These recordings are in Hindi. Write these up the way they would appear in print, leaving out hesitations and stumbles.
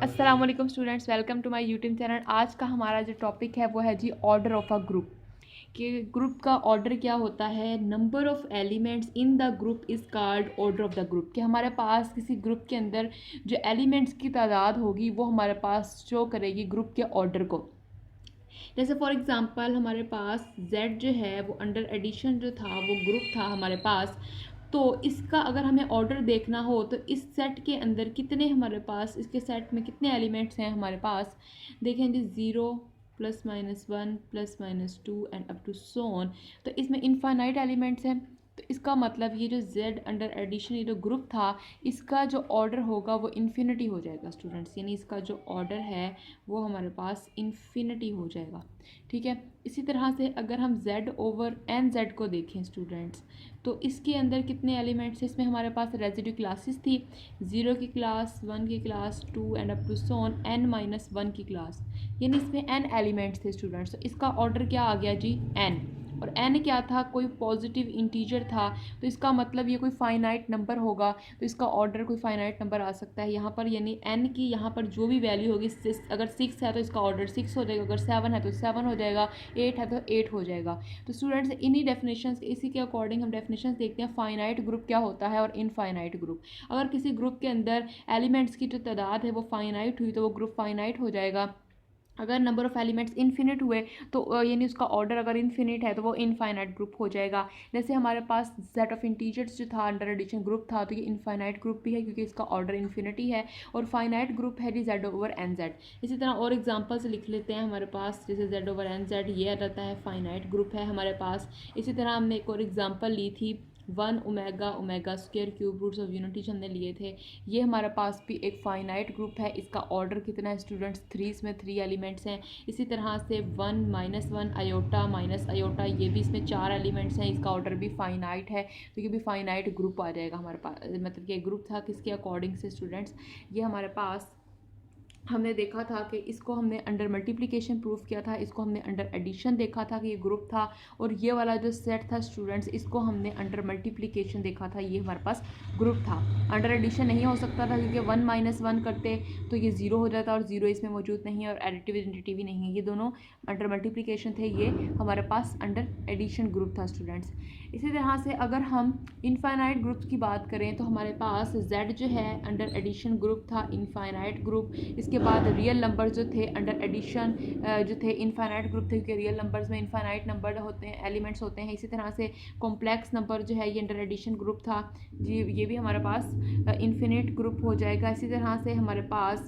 अस्सलाम वालेकुम students, welcome to my YouTube channel. आज का हमारा जो टॉपिक है वो है G order of a group. कि ग्रुप का ऑर्डर क्या होता है। Number of elements in the group is called order of the group. कि हमारे पास किसी ग्रुप के अंदर जो एलिमेंट्स की तादाद होगी वो हमारे पास शो करेगी ग्रुप के ऑर्डर को। जैसे फॉर एग्जांपल हमारे पास Z जो है वो अंडर एडिशन जो था वो ग्रुप था हमारे पास। तो इसका अगर हमें ऑर्डर देखना हो तो इस सेट के अंदर कितने हमारे पास, इसके सेट में कितने एलिमेंट्स हैं हमारे पास। देखें जी, 0 +-1 +-2 and up to so on. तो इसमें इनफाइनाइट एलिमेंट्स हैं। तो इसका मतलब ये जो Z अंडर एडिशन ये जो ग्रुप था इसका जो ऑर्डर होगा वो इन्फिनिटी हो जाएगा स्टूडेंट्स। यानी इसका जो ऑर्डर है वो हमारे पास इन्फिनिटी हो जाएगा। ठीक है। इसी तरह से अगर हम Z/NZ को देखें स्टूडेंट्स, तो इसके अंदर कितने एलिमेंट्स हैं। इसमें हमारे पास रेजिड्यू क्लासेस थी, 0 की क्लास, 1 की क्लास, 2 and up to so on n-1 की क्लास। यानी इसमें n एलिमेंट्स थे स्टूडेंट्स। तो इसका ऑर्डर क्या आ गया जी, n। और n क्या था, कोई पॉजिटिव इंटीजर था। तो इसका मतलब ये कोई फाइनाइट नंबर होगा। तो इसका ऑर्डर कोई फाइनाइट नंबर आ सकता है यहाँ पर। यानी n की यहाँ पर जो भी वैल्यू होगी, अगर 6 है तो इसका ऑर्डर 6 हो जाएगा, अगर 7 है तो 7 हो जाएगा, 8 है तो 8 हो जाएगा। तो स्टूडेंट्स इन्हीं डेफिनेशंस, इसी के अकॉर्डिंग हम डेफिनेशंस देखते हैं फाइनाइट ग्रुप क्या होता है और इनफाइनाइट ग्रुप। अगर किसी ग्रुप के अंदर एलिमेंट्स की जो तादाद है वो फाइनाइट हुई तो वो ग्रुप फाइनाइट हो जाएगा। अगर नंबर ऑफ़ एलिमेंट्स इन्फिनिट हुए तो यानी उसका ऑर्डर अगर इन्फिनिट है तो वो इनफाइनाइट ग्रुप हो जाएगा। जैसे हमारे पास सेट ऑफ इंटीजर्स जो था अंडर एडिशन ग्रुप था, तो ये इनफाइनाइट ग्रुप भी है क्योंकि इसका ऑर्डर इन्फिनिटी है। और फाइनाइट ग्रुप है जी Z/NZ। इसी तरह और एग्जांपल्स लिख लेते हैं हमारे पास। जैसे Z/NZ ये रहता है फाइनाइट ग्रुप है हमारे पास। इसी तरह हमने एक और एग्जाम्पल ली थी 1 omega square cube roots of unity जो हमने लिए थे। ये हमारे पास भी एक फाइनाइट ग्रुप है। इसका ऑर्डर कितना है स्टूडेंट्स, 3। इसमें 3 एलिमेंट्स हैं। इसी तरह से 1 -1 आयोटा माइनस आयोटा, ये भी इसमें 4 एलिमेंट्स हैं। इसका ऑर्डर भी फाइनाइट है। तो ये भी फाइनाइट ग्रुप आ जाएगा हमारे पास। मतलब ये ग्रुप था किसके अकॉर्डिंग से स्टूडेंट्स, ये हमारे पास हमने देखा था कि इसको हमने अंडर मल्टीप्लिकेशन प्रूफ किया था, इसको हमने अंडर एडिशन देखा था कि ये ग्रुप था। और ये वाला जो सेट था स्टूडेंट्स इसको हमने अंडर मल्टीप्लिकेशन देखा था, ये हमारे पास ग्रुप था। अंडर एडिशन नहीं हो सकता था क्योंकि 1 - 1 करते तो ये 0 हो जाता, और 0 इसमें मौजूद नहीं है, और एडिटिव आइडेंटिटी भी नहीं है। ये दोनों अंडर मल्टीप्लिकेशन थे, ये हमारे पास अंडर एडिशन ग्रुप था स्टूडेंट्स। इसी तरह से अगर हम इनफाइनाइट ग्रुप्स की बात करें तो हमारे पास Z जो है अंडर एडिशन ग्रुप था, इनफाइनाइट ग्रुप। इसके बाद रियल नंबर जो थे अंडर एडिशन जो थे इनफाइनाइट ग्रुप थे क्योंकि रियल नंबर्स में इनफाइनाइट नंबर होते हैं, एलिमेंट्स होते हैं। इसी तरह से कॉम्प्लेक्स नंबर जो है ये अंडर एडिशन ग्रुप था जी, ये भी हमारे पास इन्फिनिट ग्रुप हो जाएगा। इसी तरह से हमारे पास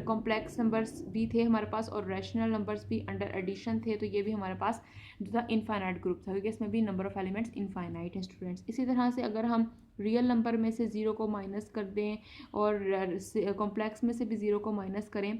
कॉम्प्लेक्स नंबर्स भी थे हमारे पास, और रैशनल नंबर्स भी अंडर एडिशन थे, तो ये भी हमारे पास जो था इनफाइनाइट ग्रुप था क्योंकि इसमें भी नंबर ऑफ एलिमेंट्स इनफाइनाइट है स्टूडेंट्स। इसी तरह से अगर हम रियल नंबर में से 0 को माइनस कर दें और कॉम्प्लेक्स में से भी 0 को माइनस करें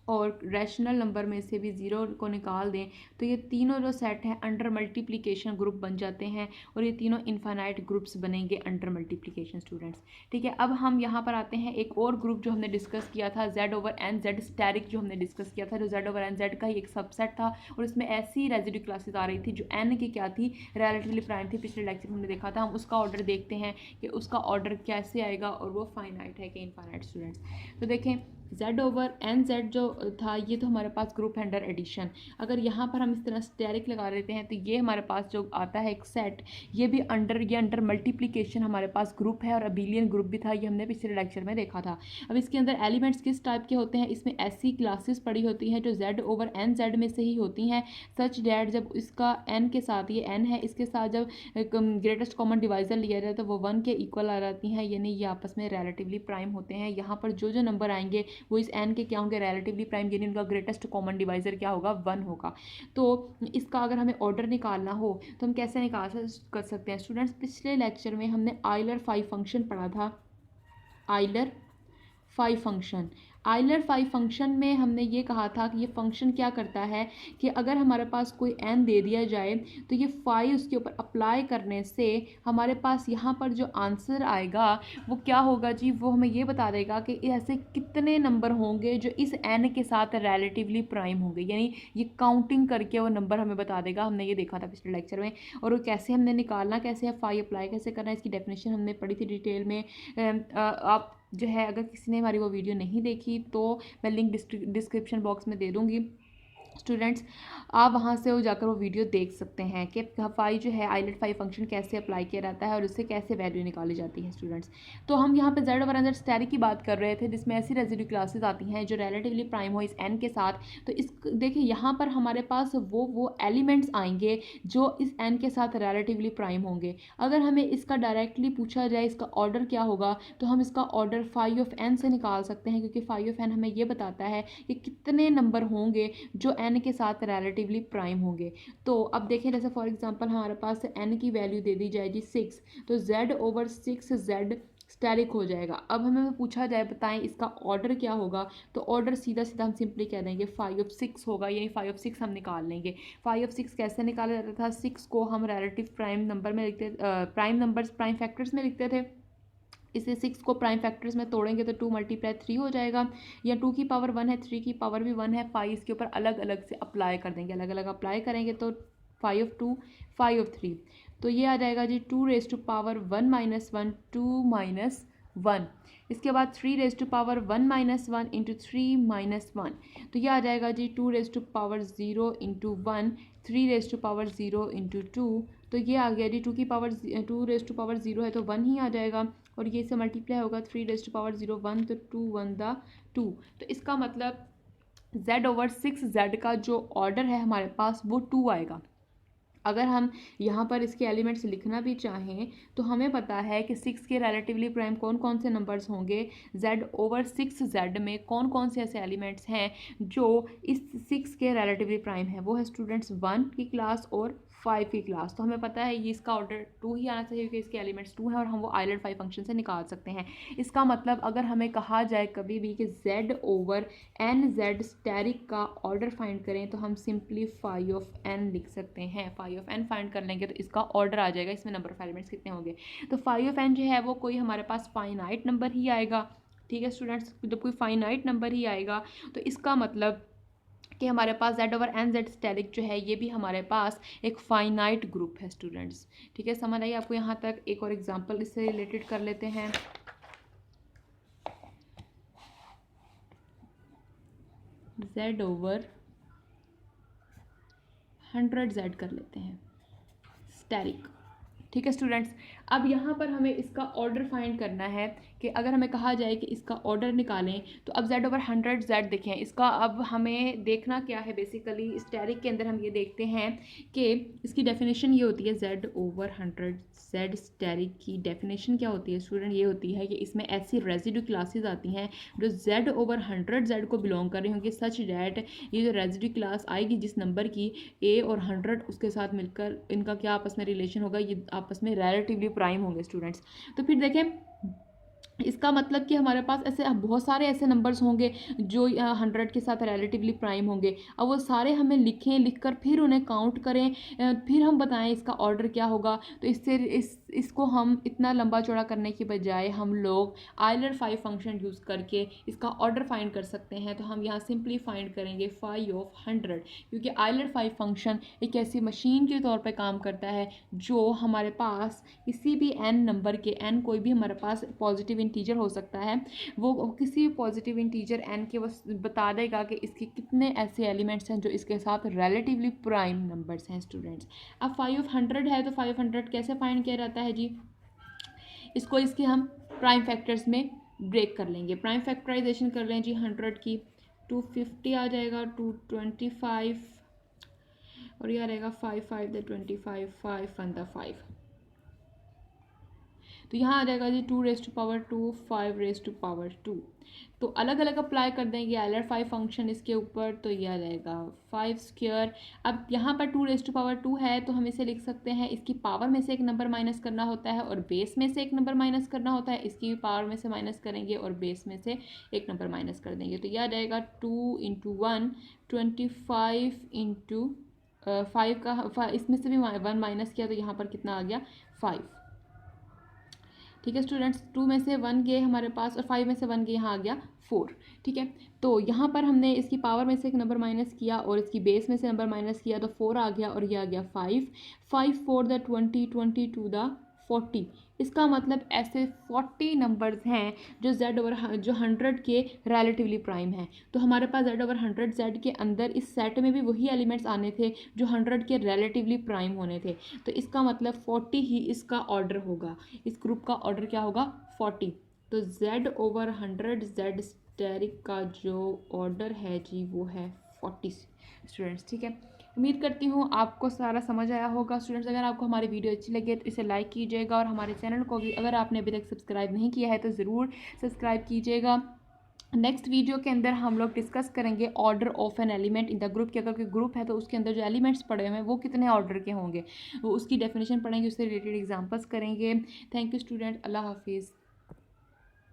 और रैशनल नंबर में से भी 0 को निकाल दें, तो ये तीनों जो सेट हैं अंडर मल्टीप्लिकेशन ग्रुप बन जाते हैं, और ये तीनों इनफाइनाइट ग्रुप्स बनेंगे अंडर मल्टीप्लिकेशन स्टूडेंट्स। ठीक है। अब हम यहाँ पर आते हैं एक और ग्रुप जो हमने डिस्कस किया था, Z/NZ स्टैरिक, जो हमने डिस्कस किया था, जो Z/NZ का ही एक सबसेट था, और इसमें ऐसी रेजिड्यू क्लासेस आ रही थी जो n की क्या थी, रिलेटिवली प्राइम थी। पिछले लेक्चर में हमने देखा था। हम उसका ऑर्डर देखते हैं कि उसका ऑर्डर कैसे आएगा, और वो फाइनाइट है कि इनफाइनाइट स्टूडेंट्स। तो देखें Z/NZ जो था ये तो हमारे पास ग्रुप है अंडर एडिशन। अगर यहाँ पर हम इस तरह स्टेरिक लगा देते हैं तो ये हमारे पास जो आता है एक सेट, ये भी अंडर मल्टीप्लिकेशन हमारे पास ग्रुप है, और अबिलियन ग्रुप भी था, ये हमने पिछले लेक्चर में देखा था। अब इसके अंदर एलिमेंट्स किस टाइप के होते हैं, इसमें ऐसी क्लासेस पड़ी होती हैं जो Z/NZ में से ही होती हैं, सच डैट जब इसका n के साथ, ये n है, इसके साथ जब ग्रेटेस्ट कॉमन डिवाइजर लिया जाए तो वो 1 के इक्वल आ जाती हैं, यानी ये आपस में रिलेटिवली प्राइम होते हैं। यहाँ पर जो जो नंबर आएंगे वो इस n के क्या होंगे, रिलेटिवली प्राइम, यानी उनका ग्रेटेस्ट कॉमन डिवाइजर क्या होगा, 1 होगा। तो इसका अगर हमें ऑर्डर निकालना हो तो हम कैसे कर सकते हैं स्टूडेंट्स। पिछले लेक्चर में हमने आइलर 5 फंक्शन पढ़ा था। आइलर 5 फंक्शन, आइलर 5 फंक्शन में हमने ये कहा था कि ये फंक्शन क्या करता है कि अगर हमारे पास कोई n दे दिया जाए तो ये 5 उसके ऊपर अप्लाई करने से हमारे पास यहाँ पर जो आंसर आएगा वो क्या होगा जी, वो हमें ये बता देगा कि ऐसे कितने नंबर होंगे जो इस n के साथ रिलेटिवली प्राइम होंगे, यानी ये काउंटिंग करके वो नंबर हमें बता देगा। हमने ये देखा था पिछले लेक्चर में। और वो कैसे हमने निकालना कैसे है, 5 अप्लाई कैसे करना है, इसकी डेफिनेशन हमने पढ़ी थी डिटेल में। आप जो है, अगर किसी ने हमारी वो वीडियो नहीं देखी तो मैं लिंक डिस्क्रिप्शन बॉक्स में दे दूँगी। स्टूडेंट्स, आप वहाँ से जाकर वो वीडियो देख सकते हैं कि फाई जो है आइलेट फाई फंक्शन कैसे अप्लाई किया जाता है और उससे कैसे वैल्यू निकाली जाती है। स्टूडेंट्स, तो हम यहाँ पे Z over N Z asterisk की बात कर रहे थे, जिसमें ऐसी रेजिड्यू क्लासेस आती हैं जो रिलेटिवली प्राइम हो इस एन के साथ। तो इस देखिए यहाँ पर हमारे पास वो एलिमेंट्स आएंगे जो इस एन के साथ रिलेटिवली प्राइम होंगे। अगर हमें इसका डायरेक्टली पूछा जाए इसका ऑर्डर क्या होगा, तो हम इसका ऑर्डर फाई ऑफ एन से निकाल सकते हैं, क्योंकि फाई ऑफ एन हमें ये बताता है कि कितने नंबर होंगे जो n के साथ रिलेटिवली प्राइम होंगे। तो अब देखें, जैसे फॉर एग्जांपल हमारे पास n की वैल्यू दे दी जाए जी 6, तो z ओवर 6 z स्टेरिक हो जाएगा। अब हमें पूछा जाए बताएं इसका ऑर्डर क्या होगा, तो ऑर्डर सीधा सीधा हम सिंपली कह देंगे 5 ऑफ 6 होगा, यानी 5 ऑफ 6 हम निकाल लेंगे। 5 ऑफ 6 कैसे निकाला जाता था, 6 को हम रिलेटिव प्राइम नंबर में लिखते, प्राइम नंबर्स प्राइम फैक्टर्स में लिखते थे। इसे 6 को प्राइम फैक्टर्स में तोड़ेंगे तो 2 × 3 हो जाएगा, या 2 की पावर 1 है, 3 की पावर भी 1 है। 5 इसके ऊपर अलग अलग से अप्लाई कर देंगे, अलग अलग अप्लाई करेंगे तो 5 ऑफ 2 5 ऑफ 3, तो ये आ जाएगा जी 2 रेज़ टू पावर 1 - 1 2 - 1। इसके बाद 3 रेज़ टू पावर 1 - 1 इंटू 3 - 1, तो ये आ जाएगा जी 2 raise to power 0 into 1 3 raise to power 0 into 2, तो ये आ गया जी 2 रेज़ टू पावर 0 है तो 1 ही आ जाएगा, और ये से मल्टीप्लाई होगा 3 रेज़ टू पावर 0 1, तो 2 1 दा 2। तो इसका मतलब z ओवर 6 z का जो ऑर्डर है हमारे पास वो 2 आएगा। अगर हम यहाँ पर इसके एलिमेंट्स लिखना भी चाहें तो हमें पता है कि 6 के रिलेटिवली प्राइम कौन कौन से नंबर्स होंगे, z ओवर 6 z में कौन कौन से ऐसे एलिमेंट्स हैं जो इस 6 के रिलेटिवली प्राइम है। वो है स्टूडेंट्स 1 की क्लास और 5 की क्लास। तो हमें पता है ये इसका ऑर्डर 2 ही आना चाहिए क्योंकि इसके एलिमेंट्स 2 हैं और हम वो आइलेट फाई फंक्शन से निकाल सकते हैं। इसका मतलब अगर हमें कहा जाए कभी भी कि z over N Z asterisk का ऑर्डर फाइंड करें तो हम सिंपली फाई ऑफ एन लिख सकते हैं। फाई ऑफ एन फाइंड कर लेंगे तो इसका ऑर्डर आ जाएगा, इसमें नंबर ऑफ एलिमेंट्स कितने होंगे। तो फाई ऑफ एन जो है वो कोई हमारे पास फाइनाइट नंबर ही आएगा। ठीक है स्टूडेंट्स, जब कोई फाइनाइट नंबर ही आएगा तो इसका मतलब कि हमारे पास z over N Z asterisk जो है ये भी हमारे पास एक फाइनाइट ग्रुप है। स्टूडेंट्स, ठीक है, समझ आइए आपको यहाँ तक। एक और एग्जांपल इससे रिलेटेड कर लेते हैं। z ओवर 100z कर लेते हैं स्टेरिक। ठीक है स्टूडेंट्स, अब यहाँ पर हमें इसका ऑर्डर फाइंड करना है कि अगर हमें कहा जाए कि इसका ऑर्डर निकालें तो अब z ओवर 100z देखें। इसका अब हमें देखना क्या है, बेसिकली स्टेरिक के अंदर हम ये देखते हैं कि इसकी डेफिनेशन ये होती है z ओवर 100z स्टेरिक की डेफिनेशन क्या होती है स्टूडेंट, ये होती है कि इसमें ऐसी रेजिड्यू क्लासेस आती हैं जो z ओवर 100z को बिलोंग कर रही होंगी, सच डैट ये जो रेजिड्यू क्लास आएगी जिस नंबर की a और 100 उसके साथ मिलकर इनका क्या आपस में रिलेशन होगा, ये आपस में रिलेटिवली प्राइम होंगे स्टूडेंट्स। तो फिर देखें इसका मतलब कि हमारे पास ऐसे बहुत सारे ऐसे नंबर्स होंगे जो 100 के साथ रिलेटिवली प्राइम होंगे। अब वो सारे हमें लिखें, लिखकर फिर उन्हें काउंट करें, फिर हम बताएं इसका ऑर्डर क्या होगा। तो इससे इसको हम इतना लंबा चौड़ा करने की बजाय हम लोग आइलर फाई फंक्शन यूज़ करके इसका ऑर्डर फाइंड कर सकते हैं। तो हम यहाँ सिंपली फाइंड करेंगे फाई ऑफ 100, क्योंकि आइलर फाई फंक्शन एक ऐसी मशीन के तौर पर काम करता है जो हमारे पास किसी भी n नंबर के, n कोई भी हमारे पास पॉजिटिव इंटीजर हो सकता है, वो किसी भी पॉजिटिव इंटीजर n के वो बता देगा कि इसके कितने ऐसे एलिमेंट्स हैं जो इसके साथ रिलेटिवली प्राइम नंबर्स हैं। स्टूडेंट्स, अब 5 ऑफ 100 है तो 5 ऑफ 100 कैसे फाइंड किया जाता है जी, इसको इसके हम प्राइम फैक्टर्स में ब्रेक कर लेंगे। प्राइम फैक्टराइजेशन कर लें जी 100 की, 250 आ जाएगा, 225 और यह रहेगा 5 5 द 25 5 1 द 5, तो यहाँ आ जाएगा जी 2 raise to power 2 5 raise to power 2। तो अलग अलग अप्लाई कर देंगे आइलर फाई फंक्शन इसके ऊपर, तो यह आ जाएगा 5 स्क्वायर। अब यहाँ पर 2 रेज़ टू पावर 2 है तो हम इसे लिख सकते हैं, इसकी पावर में से एक नंबर माइनस करना होता है और बेस में से एक नंबर माइनस करना होता है। इसकी भी पावर में से माइनस करेंगे और बेस में से एक नंबर माइनस कर देंगे, तो यह आ जाएगा 2 × 1 25 इंटू 5 का इसमें से भी 1 माइनस किया तो यहाँ पर कितना आ गया 5। ठीक है स्टूडेंट्स, 2 में से 1 गए हमारे पास और 5 में से 1 गए, यहाँ आ गया 4। ठीक है, तो यहाँ पर हमने इसकी पावर में से एक नंबर माइनस किया और इसकी बेस में से नंबर माइनस किया तो 4 आ गया और ये आ गया 5 5 4 द 20 22 द 40, इसका मतलब ऐसे 40 नंबर्स हैं जो जो 100 के रिलेटिवली प्राइम हैं। तो हमारे पास Z/100 Z के अंदर इस सेट में भी वही एलिमेंट्स आने थे जो 100 के रिलेटिवली प्राइम होने थे। तो इसका मतलब 40 ही इसका ऑर्डर होगा, इस ग्रुप का ऑर्डर क्या होगा 40। तो Z/100 Z स्टेरिक का जो ऑर्डर है जी वो है 40 स्टूडेंट्स। ठीक है, उम्मीद करती हूँ आपको सारा समझ आया होगा स्टूडेंट्स। अगर आपको हमारी वीडियो अच्छी लगे तो इसे लाइक कीजिएगा और हमारे चैनल को भी अगर आपने अभी तक सब्सक्राइब नहीं किया है तो ज़रूर सब्सक्राइब कीजिएगा। नेक्स्ट वीडियो के अंदर हम लोग डिस्कस करेंगे order of an element in the group, कि अगर कोई ग्रुप है तो उसके अंदर जो एलिमेंट्स पड़े हुए हैं वो कितने ऑर्डर के होंगे, वो उसकी डेफिनेशन पढ़ेंगे, उससे रिलेटेड एग्जांपल्स करेंगे। थैंक यू स्टूडेंट, अल्लाह हाफिज़।